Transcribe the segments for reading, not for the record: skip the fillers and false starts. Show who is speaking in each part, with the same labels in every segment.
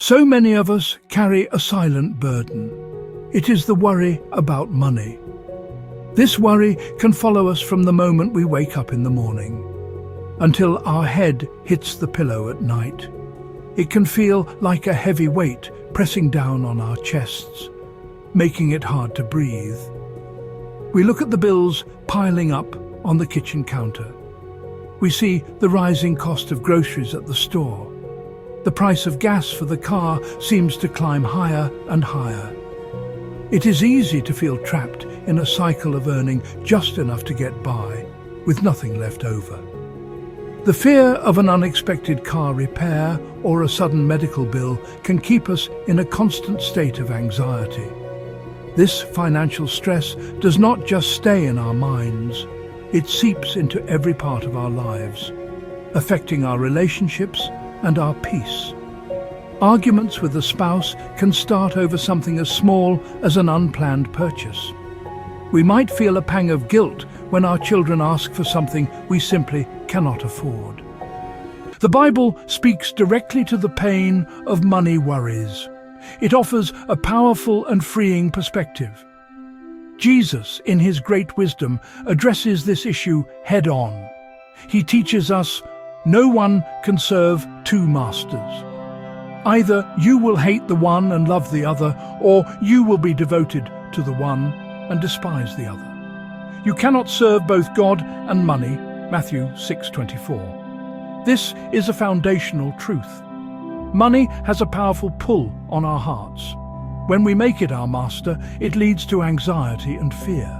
Speaker 1: So many of us carry a silent burden. It is the worry about money. This worry can follow us from the moment we wake up in the morning until our head hits the pillow at night. It can feel like a heavy weight pressing down on our chests, making it hard to breathe. We look at the bills piling up on the kitchen counter. We see the rising cost of groceries at the store. The price of gas for the car seems to climb higher and higher. It is easy to feel trapped in a cycle of earning just enough to get by, with nothing left over. The fear of an unexpected car repair or a sudden medical bill can keep us in a constant state of anxiety. This financial stress does not just stay in our minds, it seeps into every part of our lives, affecting our relationships and our peace. Arguments with a spouse can start over something as small as an unplanned purchase. We might feel a pang of guilt when our children ask for something we simply cannot afford. The Bible speaks directly to the pain of money worries. It offers a powerful and freeing perspective. Jesus, in his great wisdom, addresses this issue head-on. He teaches us, no one can serve two masters. Either you will hate the one and love the other, or you will be devoted to the one and despise the other. You cannot serve both God and money, Matthew 6:24. This is a foundational truth. Money has a powerful pull on our hearts. When we make it our master, it leads to anxiety and fear.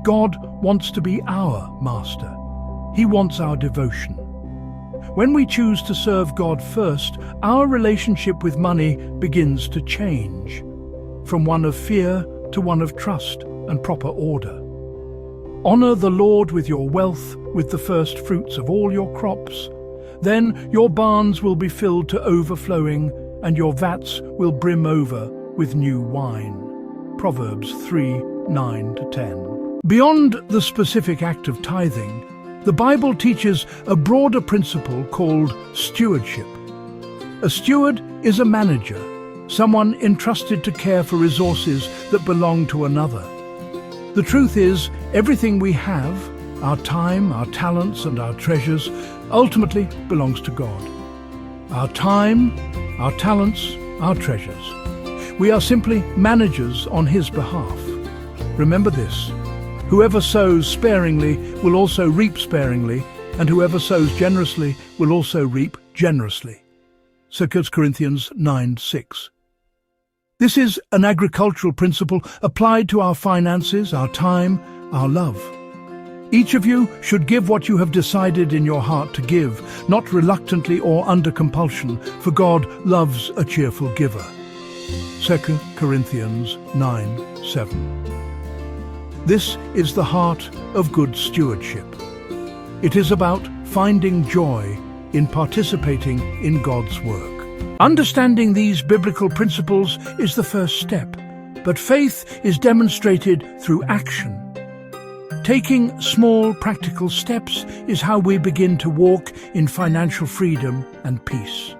Speaker 1: God wants to be our master. He wants our devotion. When we choose to serve God first, our relationship with money begins to change, from one of fear to one of trust and proper order. Honor the Lord with your wealth, with the first fruits of all your crops. Then your barns will be filled to overflowing, and your vats will brim over with new wine. Proverbs 3:9-10. Beyond the specific act of tithing, the Bible teaches a broader principle called stewardship. A steward is a manager, someone entrusted to care for resources that belong to another. The truth is, everything we have, our time, our talents, and our treasures, ultimately belongs to God. Our time, our talents, our treasures. We are simply managers on His behalf. Remember this: whoever sows sparingly will also reap sparingly, and whoever sows generously will also reap generously. 2 Corinthians 9:6. This is an agricultural principle applied to our finances, our time, our love. Each of you should give what you have decided in your heart to give, not reluctantly or under compulsion, for God loves a cheerful giver. 2 Corinthians 9:7. This is the heart of good stewardship. It is about finding joy in participating in God's work. Understanding these biblical principles is the first step, but faith is demonstrated through action. Taking small, practical steps is how we begin to walk in financial freedom and peace.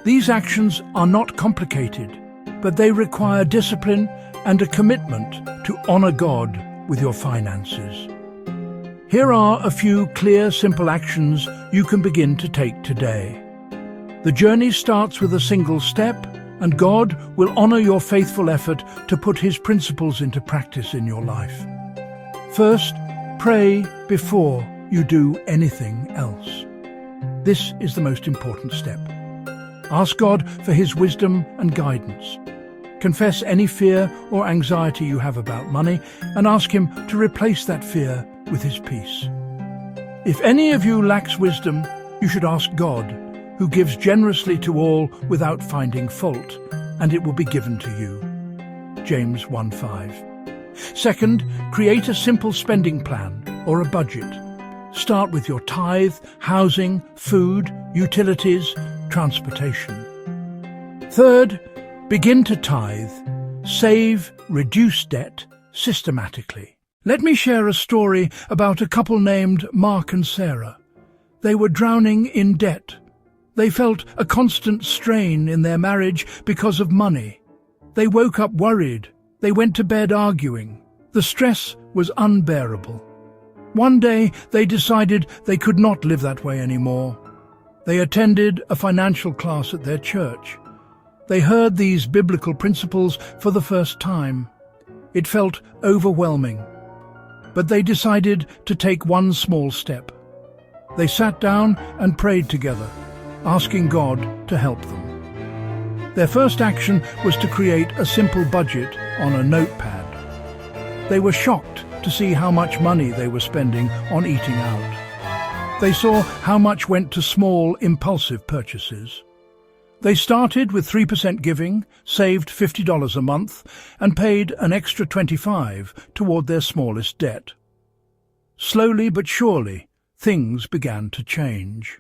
Speaker 1: These actions are not complicated, but they require discipline and a commitment to honor God with your finances. Here are a few clear, simple actions you can begin to take today. The journey starts with a single step, and God will honor your faithful effort to put His principles into practice in your life. First, pray before you do anything else. This is the most important step. Ask God for His wisdom and guidance. Confess any fear or anxiety you have about money and ask Him to replace that fear with His peace. If any of you lacks wisdom, you should ask God, who gives generously to all without finding fault, and it will be given to you. James 1:5. Second, create a simple spending plan or a budget. Start with your tithe, housing, food, utilities, transportation. Third, begin to tithe, save, reduce debt systematically. Let me share a story about a couple named Mark and Sarah. They were drowning in debt. They felt a constant strain in their marriage because of money. They woke up worried. They went to bed arguing. The stress was unbearable. One day, they decided they could not live that way anymore. They attended a financial class at their church. They heard these biblical principles for the first time. It felt overwhelming. But they decided to take one small step. They sat down and prayed together, asking God to help them. Their first action was to create a simple budget on a notepad. They were shocked to see how much money they were spending on eating out. They saw how much went to small, impulsive purchases. They started with 3% giving, saved $50 a month, and paid an extra $25 toward their smallest debt. Slowly but surely, things began to change.